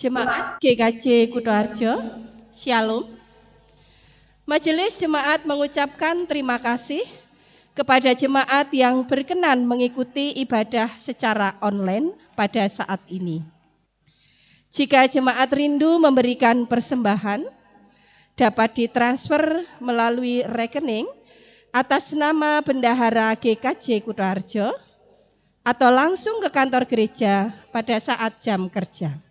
Jemaat GKJ Kutoarjo, Shalom. Majelis Jemaat mengucapkan terima kasih kepada jemaat yang berkenan mengikuti ibadah secara online pada saat ini. Jika jemaat rindu memberikan persembahan, dapat ditransfer melalui rekening atas nama Bendahara GKJ Kutoarjo atau langsung ke kantor gereja pada saat jam kerja.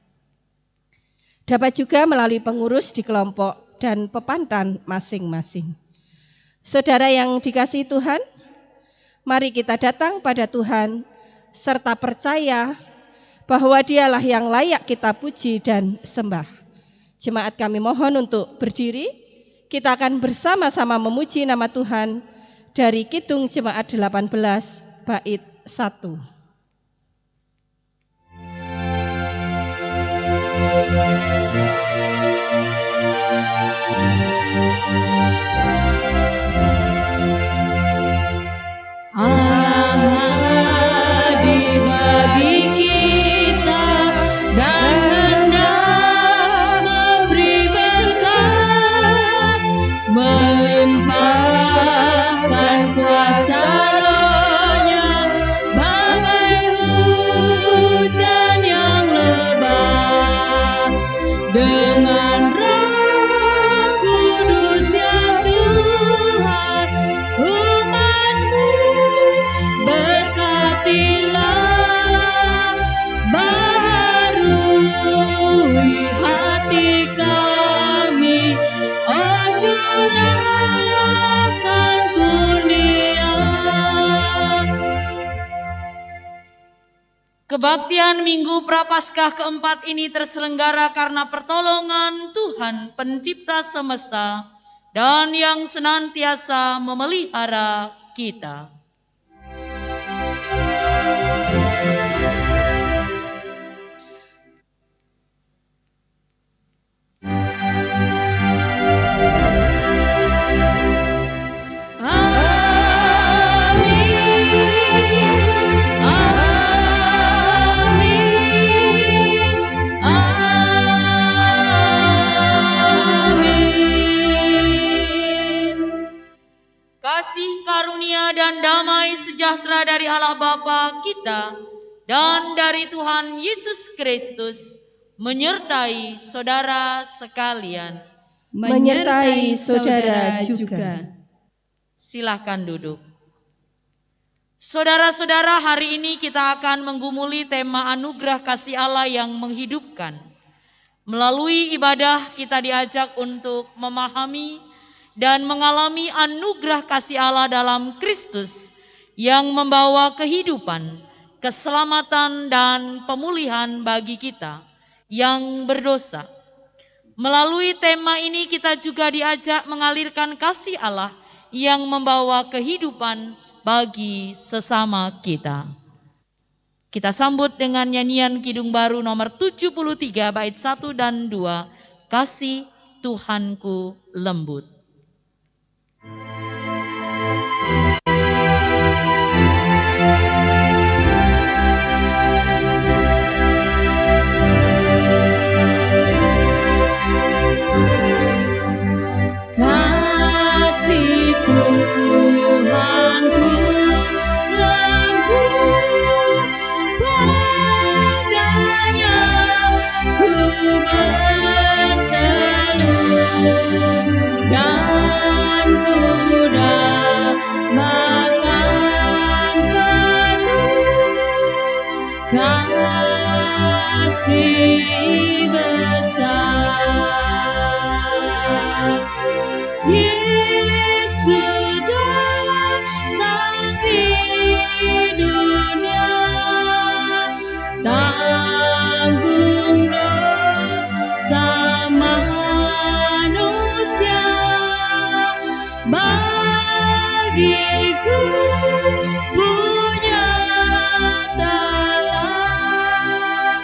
Dapat juga melalui pengurus di kelompok dan pepantan masing-masing. Saudara yang dikasihi Tuhan, mari kita datang pada Tuhan serta percaya bahwa Dialah yang layak kita puji dan sembah. Jemaat kami mohon untuk berdiri, kita akan bersama-sama memuji nama Tuhan dari Kidung Jemaat 18 bait 1. Allah di bagi kita dan hendak memberi berkat, melimpahkan kuasa Roh-Nya bagai hujan yang lebat, dengan Roh Kudus ya Tuhan, umat-Mu berkatilah, baharui hati kami, oh curahkan kurnia. Kebaktian Minggu Prapaskah keempat ini terselenggara karena pertolongan Tuhan Pencipta semesta dan yang senantiasa memelihara kita. Kasih karunia dan damai sejahtera dari Allah Bapa kita dan dari Tuhan Yesus Kristus menyertai saudara sekalian. Menyertai saudara juga. Silakan duduk. Saudara-saudara, hari ini kita akan menggumuli tema anugerah kasih Allah yang menghidupkan. Melalui ibadah kita diajak untuk memahami dan mengalami anugerah kasih Allah dalam Kristus yang membawa kehidupan, keselamatan dan pemulihan bagi kita yang berdosa. Melalui tema ini kita juga diajak mengalirkan kasih Allah yang membawa kehidupan bagi sesama kita. Kita sambut dengan nyanyian Kidung Baru nomor 73 bait 1 dan 2, Kasih Tuhanku Lembut. Kasih Tuhanku lembut, padanya ku berteduh, dan ku dapatkan penuh kasih besar. Yesus datang di dunia, tanggung dosa manusia, bagiku punya telah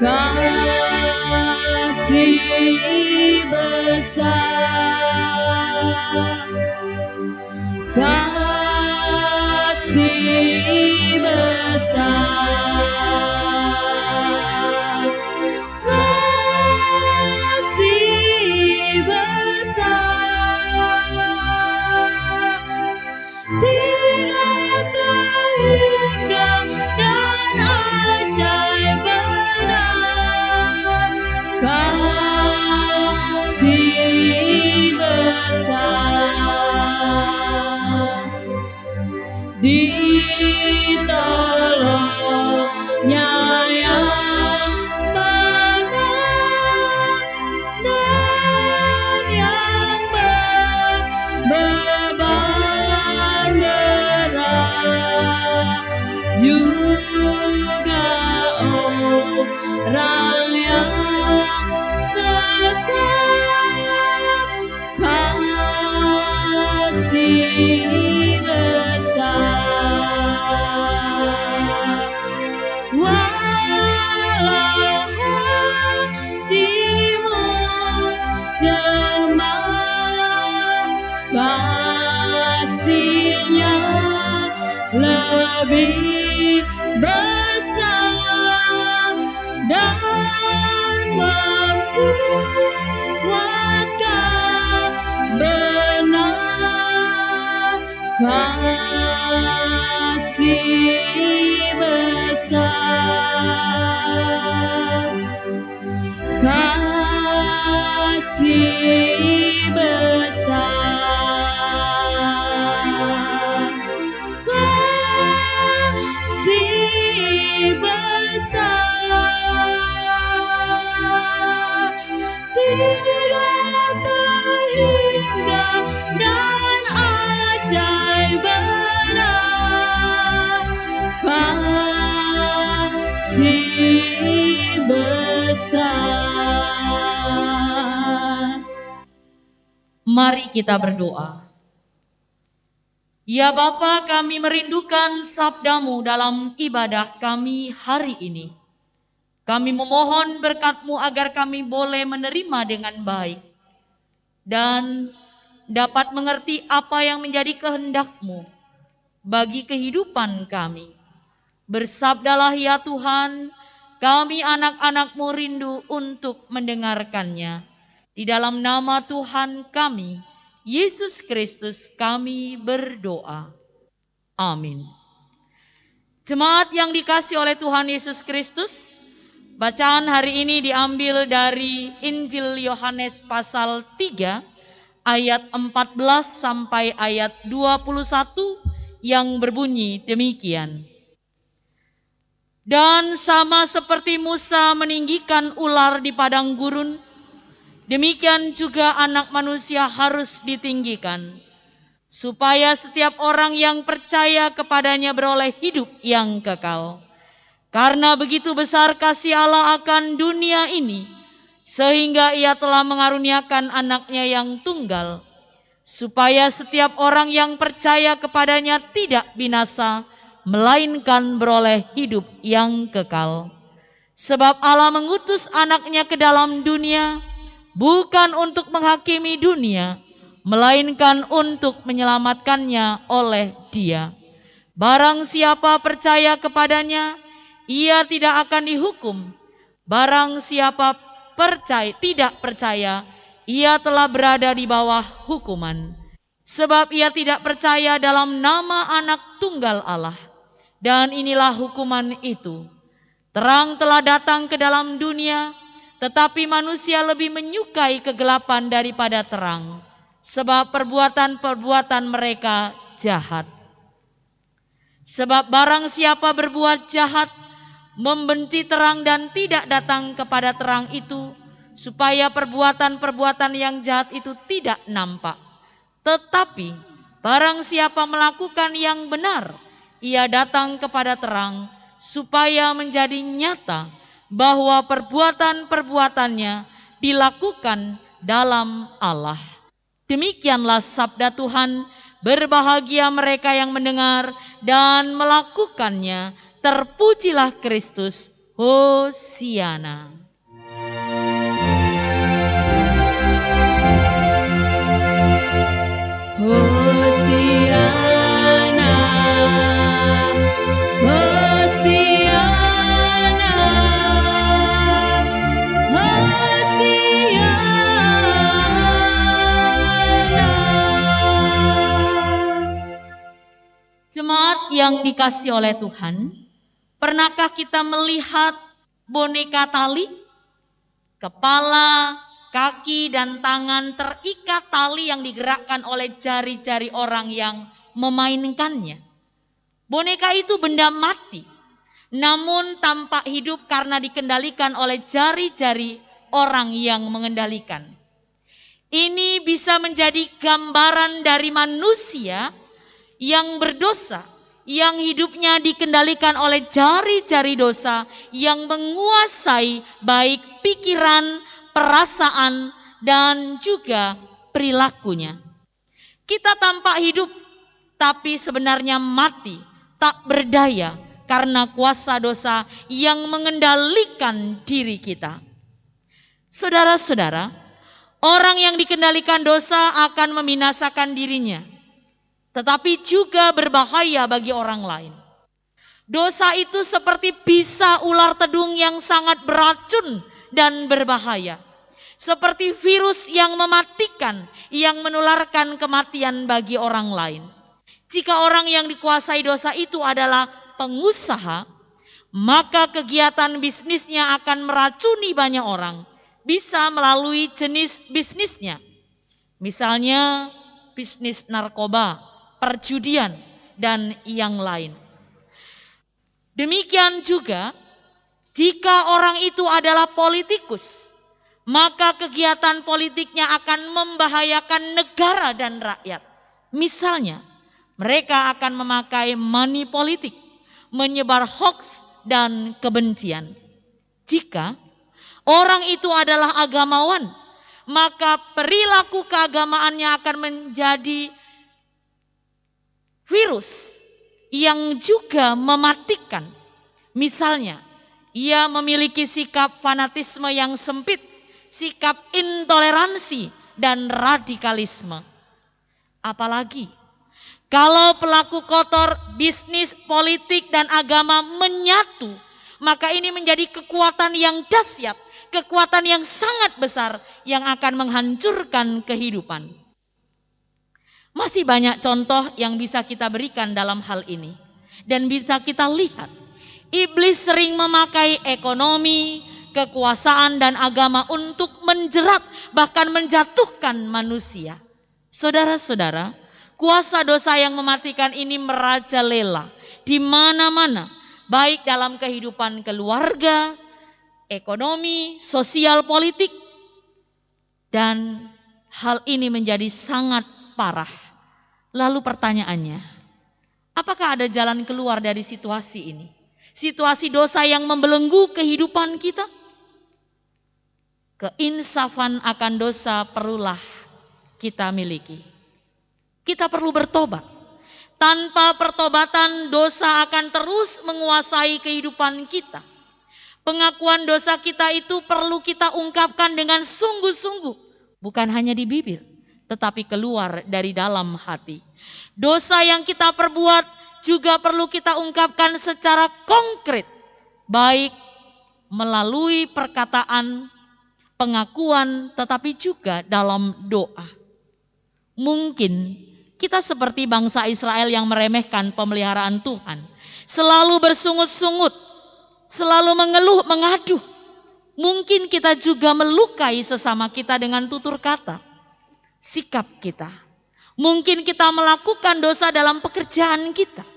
kasih besar. Kasih besar, kasih kuatkah benar kasih besar, kasih besar, kasih besar, tidak terhingga dan ajaib benar, kasih besar. Mari kita berdoa. Ya Bapa, kami merindukan sabda-Mu dalam ibadah kami hari ini. Kami memohon berkat-Mu agar kami boleh menerima dengan baik dan dapat mengerti apa yang menjadi kehendak-Mu bagi kehidupan kami. Bersabdalah ya Tuhan, kami anak-anak-Mu rindu untuk mendengarkannya. Di dalam nama Tuhan kami, Yesus Kristus, kami berdoa. Amin. Jemaat yang dikasihi oleh Tuhan Yesus Kristus, bacaan hari ini diambil dari Injil Yohanes pasal 3 ayat 14 sampai ayat 21 yang berbunyi demikian. Dan sama seperti Musa meninggikan ular di padang gurun, demikian juga Anak Manusia harus ditinggikan, supaya setiap orang yang percaya kepadanya beroleh hidup yang kekal. Karena begitu besar kasih Allah akan dunia ini, sehingga Ia telah mengaruniakan Anaknya yang tunggal, supaya setiap orang yang percaya kepadanya tidak binasa, melainkan beroleh hidup yang kekal. Sebab Allah mengutus Anaknya ke dalam dunia, bukan untuk menghakimi dunia, melainkan untuk menyelamatkannya oleh Dia. Barang siapa percaya kepadanya, ia tidak akan dihukum. Barang siapa tidak percaya, ia telah berada di bawah hukuman. Sebab ia tidak percaya dalam nama Anak Tunggal Allah. Dan inilah hukuman itu. Terang telah datang ke dalam dunia, tetapi manusia lebih menyukai kegelapan daripada terang, sebab perbuatan-perbuatan mereka jahat. Sebab barang siapa berbuat jahat, membenci terang dan tidak datang kepada terang itu, supaya perbuatan-perbuatan yang jahat itu tidak nampak. Tetapi barang siapa melakukan yang benar, ia datang kepada terang, supaya menjadi nyata bahwa perbuatan-perbuatannya dilakukan dalam Allah. Demikianlah sabda Tuhan. Berbahagia mereka yang mendengar dan melakukannya. Terpujilah Kristus. Hosiana. Hosiana, Hosiana, Hosiana. Jemaat yang dikasihi oleh Tuhan, pernahkah kita melihat boneka tali? Kepala, kaki, dan tangan terikat tali yang digerakkan oleh jari-jari orang yang memainkannya. Boneka itu benda mati, namun tampak hidup karena dikendalikan oleh jari-jari orang yang mengendalikan. Ini bisa menjadi gambaran dari manusia yang berdosa, yang hidupnya dikendalikan oleh jari-jari dosa yang menguasai baik pikiran, perasaan, dan juga perilakunya. Kita tampak hidup, tapi sebenarnya mati, tak berdaya karena kuasa dosa yang mengendalikan diri kita. Saudara-saudara, orang yang dikendalikan dosa akan membinasakan dirinya, tetapi juga berbahaya bagi orang lain. Dosa itu seperti bisa ular tedung yang sangat beracun dan berbahaya. seperti virus yang mematikan, yang menularkan kematian bagi orang lain. Jika orang yang dikuasai dosa itu adalah pengusaha, maka kegiatan bisnisnya akan meracuni banyak orang, bisa melalui jenis bisnisnya. Misalnya bisnis narkoba, perjudian, dan yang lain. Demikian juga jika orang itu adalah politikus, maka kegiatan politiknya akan membahayakan negara dan rakyat. Misalnya, mereka akan memakai money politik, menyebar hoaks dan kebencian. Jika orang itu adalah agamawan, maka perilaku keagamaannya akan menjadi virus yang juga mematikan. Misalnya, ia memiliki sikap fanatisme yang sempit, sikap intoleransi dan radikalisme. Apalagi kalau pelaku kotor bisnis, politik dan agama menyatu, maka ini menjadi kekuatan yang dahsyat, kekuatan yang sangat besar yang akan menghancurkan kehidupan. Masih banyak contoh yang bisa kita berikan dalam hal ini. Dan bisa kita lihat, iblis sering memakai ekonomi, kekuasaan dan agama untuk menjerat, bahkan menjatuhkan manusia. Saudara-saudara, kuasa dosa yang mematikan ini merajalela di mana-mana, baik dalam kehidupan keluarga, ekonomi, sosial, politik, dan hal ini menjadi sangat parah. Lalu pertanyaannya, apakah ada jalan keluar dari situasi ini? Situasi dosa yang membelenggu kehidupan kita? Keinsafan akan dosa perlulah kita miliki. Kita perlu bertobat. Tanpa pertobatan, dosa akan terus menguasai kehidupan kita. Pengakuan dosa kita itu perlu kita ungkapkan dengan sungguh-sungguh, bukan hanya di bibir, tetapi keluar dari dalam hati. Dosa yang kita perbuat juga perlu kita ungkapkan secara konkret, baik melalui perkataan, pengakuan, tetapi juga dalam doa. Mungkin kita seperti bangsa Israel yang meremehkan pemeliharaan Tuhan, selalu bersungut-sungut, selalu mengeluh, mengaduh. Mungkin kita juga melukai sesama kita dengan tutur kata, sikap kita. Mungkin kita melakukan dosa dalam pekerjaan kita,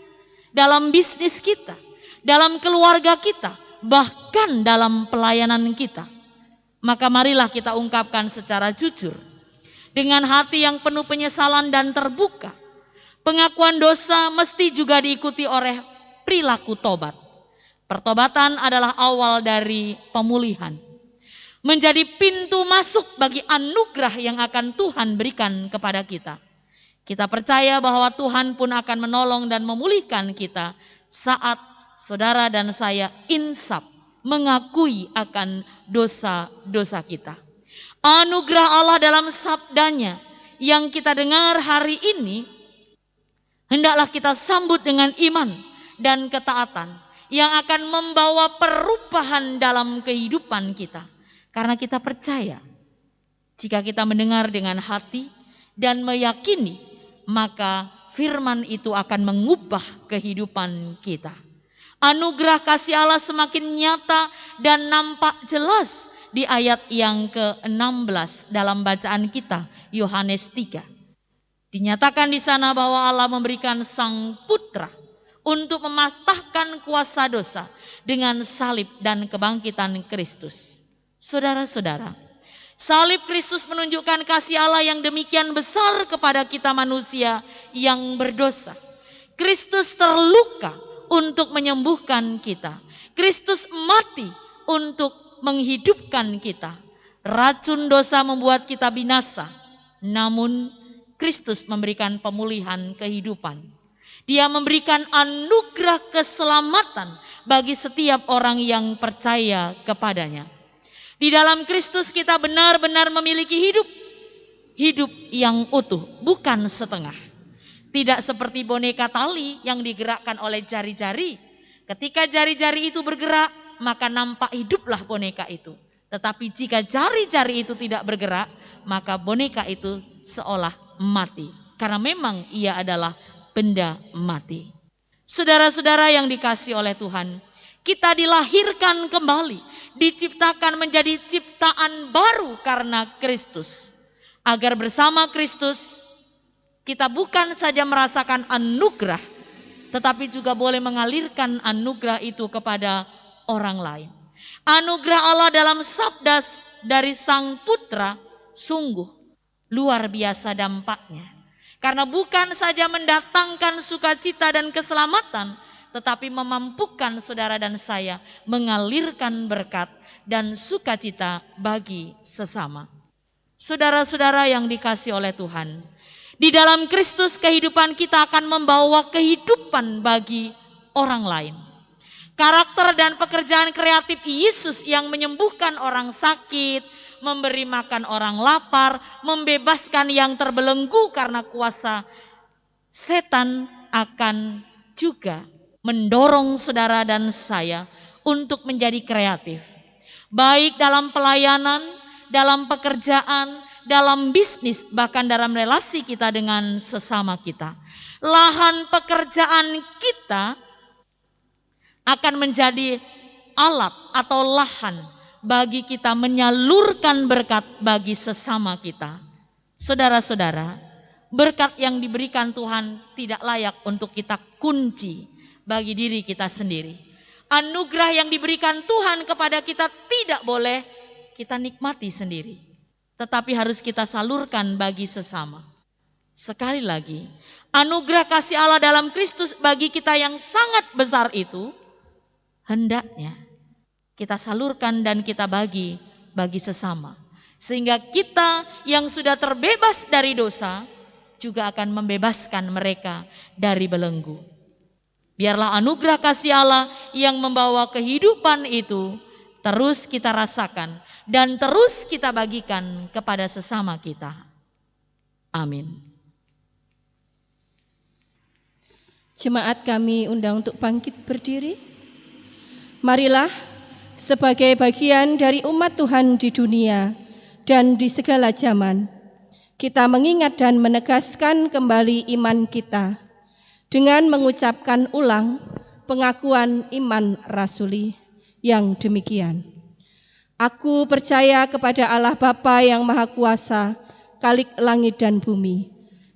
dalam bisnis kita, dalam keluarga kita, bahkan dalam pelayanan kita. Maka marilah kita ungkapkan secara jujur, dengan hati yang penuh penyesalan dan terbuka. Pengakuan dosa mesti juga diikuti oleh perilaku tobat. Pertobatan adalah awal dari pemulihan, menjadi pintu masuk bagi anugerah yang akan Tuhan berikan kepada kita. Kita percaya bahwa Tuhan pun akan menolong dan memulihkan kita saat saudara dan saya insaf mengakui akan dosa-dosa kita. Anugerah Allah dalam sabdanya yang kita dengar hari ini, hendaklah kita sambut dengan iman dan ketaatan yang akan membawa perubahan dalam kehidupan kita. Karena kita percaya, jika kita mendengar dengan hati dan meyakini, maka firman itu akan mengubah kehidupan kita. Anugerah kasih Allah semakin nyata dan nampak jelas di ayat yang ke-16 dalam bacaan kita, Yohanes 3. Dinyatakan di sana bahwa Allah memberikan Sang Putra untuk mematahkan kuasa dosa dengan salib dan kebangkitan Kristus. Saudara-saudara, salib Kristus menunjukkan kasih Allah yang demikian besar kepada kita manusia yang berdosa. Kristus terluka untuk menyembuhkan kita. Kristus mati untuk menghidupkan kita. Racun dosa membuat kita binasa, namun Kristus memberikan pemulihan kehidupan. Dia memberikan anugerah keselamatan bagi setiap orang yang percaya kepadanya. Di dalam Kristus kita benar-benar memiliki hidup yang utuh, bukan setengah. Tidak seperti boneka tali yang digerakkan oleh jari-jari. Ketika jari-jari itu bergerak, maka nampak hiduplah boneka itu. Tetapi jika jari-jari itu tidak bergerak, maka boneka itu seolah mati. Karena memang ia adalah benda mati. Saudara-saudara yang dikasihi oleh Tuhan, kita dilahirkan kembali, diciptakan menjadi ciptaan baru karena Kristus. Agar bersama Kristus kita bukan saja merasakan anugerah, tetapi juga boleh mengalirkan anugerah itu kepada orang lain. Anugerah Allah dalam sabda dari Sang Putra sungguh luar biasa dampaknya. Karena bukan saja mendatangkan sukacita dan keselamatan, tetapi memampukan saudara dan saya mengalirkan berkat dan sukacita bagi sesama. Saudara-saudara yang dikasihi oleh Tuhan, di dalam Kristus kehidupan kita akan membawa kehidupan bagi orang lain. Karakter dan pekerjaan kreatif Yesus yang menyembuhkan orang sakit, memberi makan orang lapar, membebaskan yang terbelenggu karena kuasa setan akan juga mendorong saudara dan saya untuk menjadi kreatif. Baik dalam pelayanan, dalam pekerjaan, dalam bisnis, bahkan dalam relasi kita dengan sesama kita. Lahan pekerjaan kita akan menjadi alat atau lahan bagi kita menyalurkan berkat bagi sesama kita. Saudara-saudara, berkat yang diberikan Tuhan tidak layak untuk kita kunci bagi diri kita sendiri. Anugerah yang diberikan Tuhan kepada kita tidak boleh kita nikmati sendiri, tetapi harus kita salurkan bagi sesama. Sekali lagi, anugerah kasih Allah dalam Kristus bagi kita yang sangat besar itu hendaknya kita salurkan dan kita bagi sesama. Sehingga kita yang sudah terbebas dari dosa juga akan membebaskan mereka dari belenggu. Biarlah anugerah kasih Allah yang membawa kehidupan itu terus kita rasakan dan terus kita bagikan kepada sesama kita. Amin. Jemaat kami undang untuk bangkit berdiri. Marilah sebagai bagian dari umat Tuhan di dunia dan di segala zaman, kita mengingat dan menegaskan kembali iman kita dengan mengucapkan ulang pengakuan iman rasuli yang demikian. Aku percaya kepada Allah Bapa yang Maha Kuasa, Khalik langit dan bumi,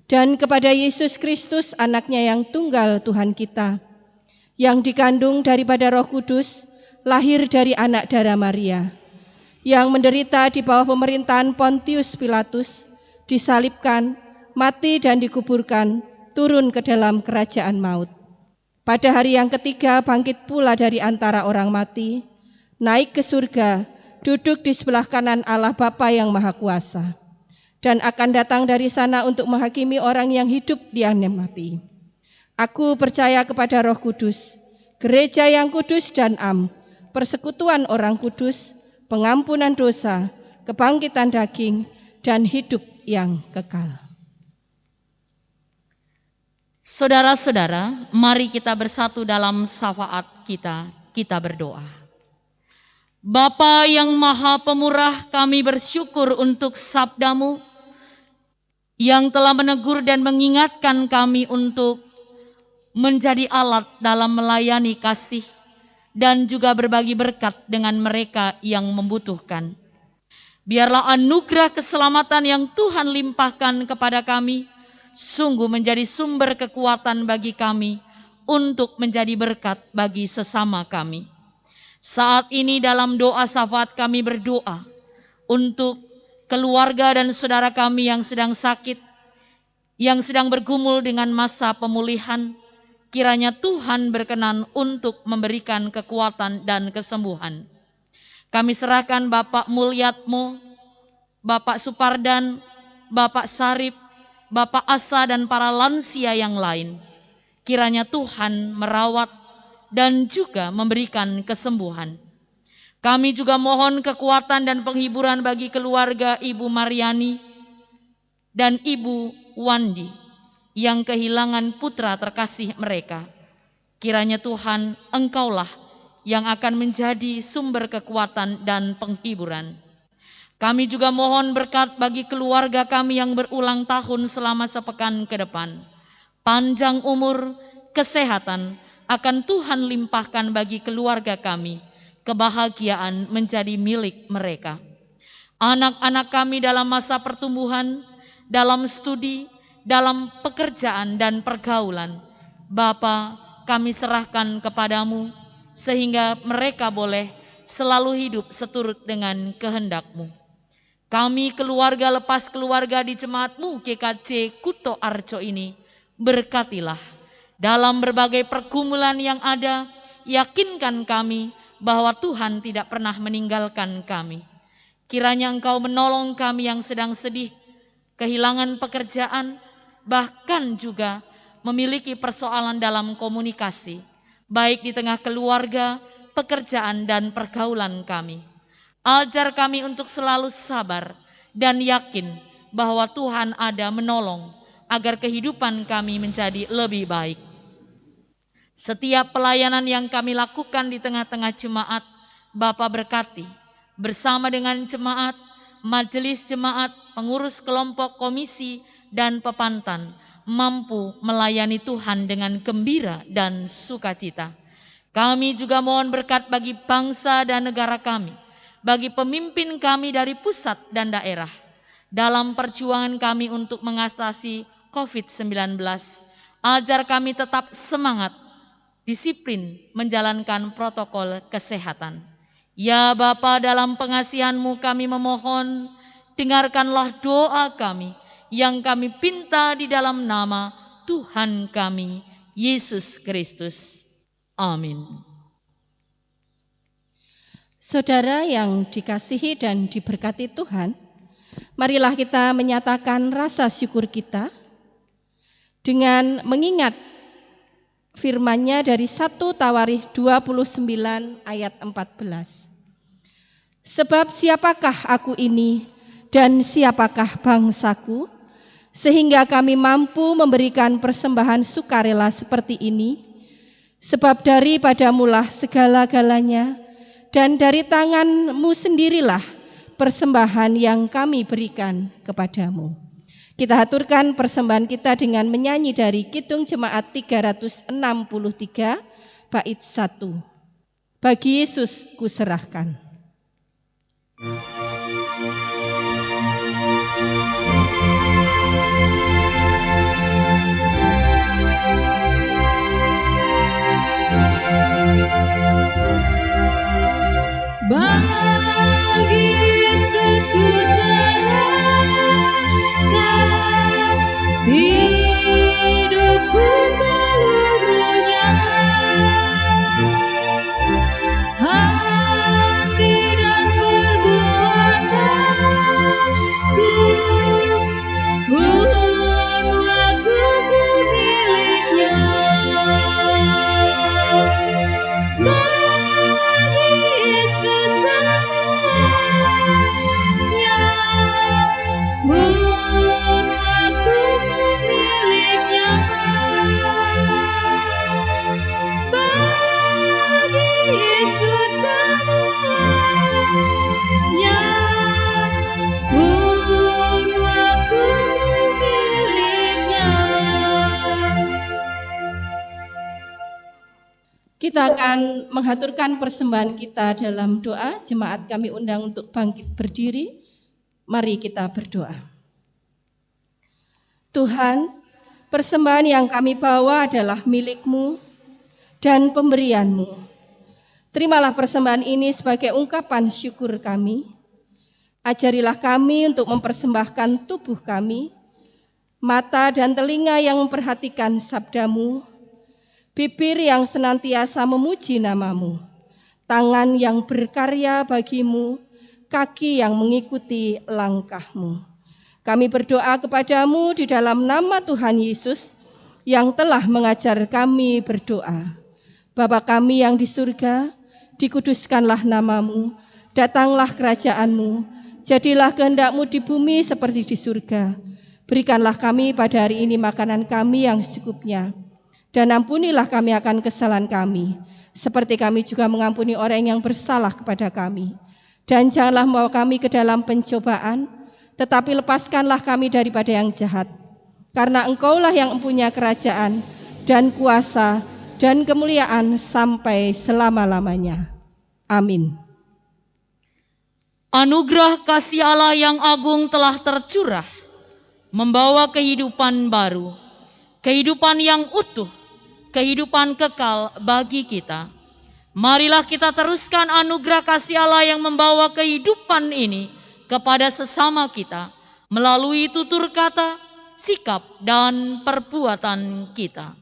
dan kepada Yesus Kristus anaknya yang tunggal Tuhan kita, yang dikandung daripada Roh Kudus, lahir dari anak darah Maria, yang menderita di bawah pemerintahan Pontius Pilatus, disalibkan, mati dan dikuburkan, turun ke dalam kerajaan maut. Pada hari yang ketiga bangkit pula dari antara orang mati, naik ke surga, duduk di sebelah kanan Allah Bapa yang Maha Kuasa, dan akan datang dari sana untuk menghakimi orang yang hidup dan yang mati. Aku percaya kepada Roh Kudus, gereja yang kudus dan am, persekutuan orang kudus, pengampunan dosa, kebangkitan daging, dan hidup yang kekal. Saudara-saudara, mari kita bersatu dalam syafaat kita berdoa. Bapa yang Maha Pemurah, kami bersyukur untuk sabda-Mu yang telah menegur dan mengingatkan kami untuk menjadi alat dalam melayani kasih dan juga berbagi berkat dengan mereka yang membutuhkan. Biarlah anugerah keselamatan yang Tuhan limpahkan kepada kami sungguh menjadi sumber kekuatan bagi kami untuk menjadi berkat bagi sesama kami. Saat ini dalam doa syafaat kami berdoa untuk keluarga dan saudara kami yang sedang sakit, yang sedang bergumul dengan masa pemulihan. Kiranya Tuhan berkenan untuk memberikan kekuatan dan kesembuhan. Kami serahkan Bapak Mulyatmo, Bapak Supardan, Bapak Sarip, Bapak Asa dan para lansia yang lain. Kiranya Tuhan merawat dan juga memberikan kesembuhan. Kami juga mohon kekuatan dan penghiburan bagi keluarga Ibu Mariani dan Ibu Wandi yang kehilangan putra terkasih mereka. Kiranya Tuhan, Engkaulah yang akan menjadi sumber kekuatan dan penghiburan. Kami juga mohon berkat bagi keluarga kami yang berulang tahun selama sepekan ke depan. Panjang umur, kesehatan akan Tuhan limpahkan bagi keluarga kami. Kebahagiaan menjadi milik mereka. Anak-anak kami dalam masa pertumbuhan, dalam studi, dalam pekerjaan dan pergaulan, Bapa, kami serahkan kepadamu sehingga mereka boleh selalu hidup seturut dengan kehendak-Mu. Kami keluarga lepas keluarga di jemaat-Mu GKJ Kuto Arjo ini, berkatilah dalam berbagai pergumulan yang ada, yakinkan kami bahwa Tuhan tidak pernah meninggalkan kami. Kiranya Engkau menolong kami yang sedang sedih, kehilangan pekerjaan, bahkan juga memiliki persoalan dalam komunikasi, baik di tengah keluarga, pekerjaan, dan pergaulan kami. Ajar kami untuk selalu sabar dan yakin bahwa Tuhan ada menolong agar kehidupan kami menjadi lebih baik. Setiap pelayanan yang kami lakukan di tengah-tengah jemaat, Bapa berkati bersama dengan jemaat, majelis jemaat, pengurus kelompok, komisi, dan pepantan mampu melayani Tuhan dengan gembira dan sukacita. Kami juga mohon berkat bagi bangsa dan negara kami, bagi pemimpin kami dari pusat dan daerah, dalam perjuangan kami untuk mengatasi COVID-19. Ajar kami tetap semangat, disiplin menjalankan protokol kesehatan. Ya Bapa, dalam pengasihan-Mu kami memohon, dengarkanlah doa kami yang kami pinta di dalam nama Tuhan kami, Yesus Kristus. Amin. Saudara yang dikasihi dan diberkati Tuhan, marilah kita menyatakan rasa syukur kita dengan mengingat firman-Nya dari 1 Tawarikh 29 ayat 14. Sebab siapakah aku ini dan siapakah bangsaku, sehingga kami mampu memberikan persembahan sukarela seperti ini? Sebab daripadamulah segala-galanya, dan dari tangan-Mu sendirilah persembahan yang kami berikan kepadamu. Kita haturkan persembahan kita dengan menyanyi dari Kidung Jemaat 363 bait 1. Bagi Yesus kuserahkan. Bagi Yesus kuserahkan hidupku seluruhnya, hati dan perbuatanku, pun waktuku miliknya. Kita akan menghaturkan persembahan kita dalam doa. Jemaat kami undang untuk bangkit berdiri. Mari kita berdoa. Tuhan, persembahan yang kami bawa adalah milik-Mu dan pemberian-Mu. Terimalah persembahan ini sebagai ungkapan syukur kami. Ajarilah kami untuk mempersembahkan tubuh kami, mata dan telinga yang memperhatikan sabda-Mu, bibir yang senantiasa memuji nama-Mu, tangan yang berkarya bagi-Mu, kaki yang mengikuti langkah-Mu. Kami berdoa kepadamu di dalam nama Tuhan Yesus yang telah mengajar kami berdoa. Bapa kami yang di surga, dikuduskanlah nama-Mu, datanglah kerajaan-Mu, jadilah kehendak-Mu di bumi seperti di surga. Berikanlah kami pada hari ini makanan kami yang secukupnya, dan ampunilah kami akan kesalahan kami, seperti kami juga mengampuni orang yang bersalah kepada kami. Dan janganlah membawa kami ke dalam pencobaan, tetapi lepaskanlah kami daripada yang jahat. Karena Engkaulah yang mempunyai kerajaan dan kuasa dan kemuliaan sampai selama-lamanya. Amin. Anugerah kasih Allah yang agung telah tercurah, membawa kehidupan baru, kehidupan yang utuh, kehidupan kekal bagi kita. Marilah kita teruskan anugerah kasih Allah yang membawa kehidupan ini kepada sesama kita melalui tutur kata, sikap, dan perbuatan kita.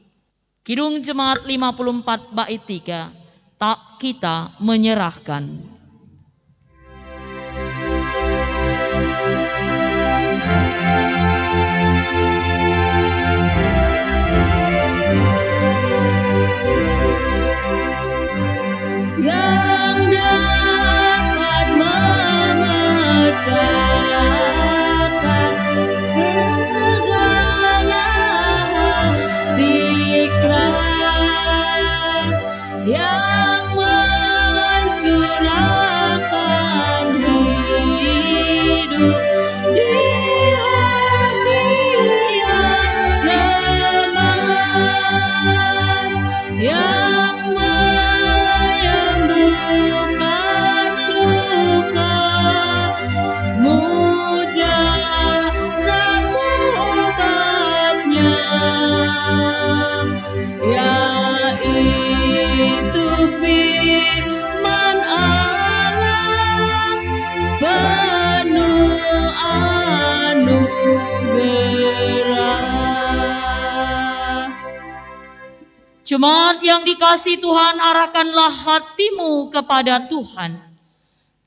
Kidung Jemaat 54 bait 3, tak kita menyerahkan. Yang dapat mengucapkan segala ikhlas, yang mencurahkan hidup di hati yang lemas, yang menyembuhkan duka, mujarab obatnya, yaitu firman Allah penuh anugerah. Jemaat yang dikasihi Tuhan, arahkanlah hatimu kepada Tuhan.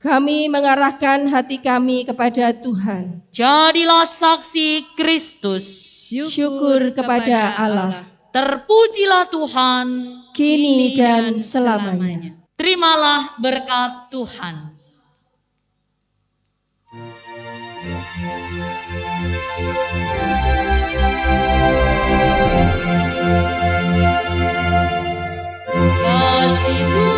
Kami mengarahkan hati kami kepada Tuhan. Jadilah saksi Kristus. Syukur kepada Allah, Terpujilah Tuhan. kini dan selamanya. Terimalah berkat Tuhan. Kasih Tuhan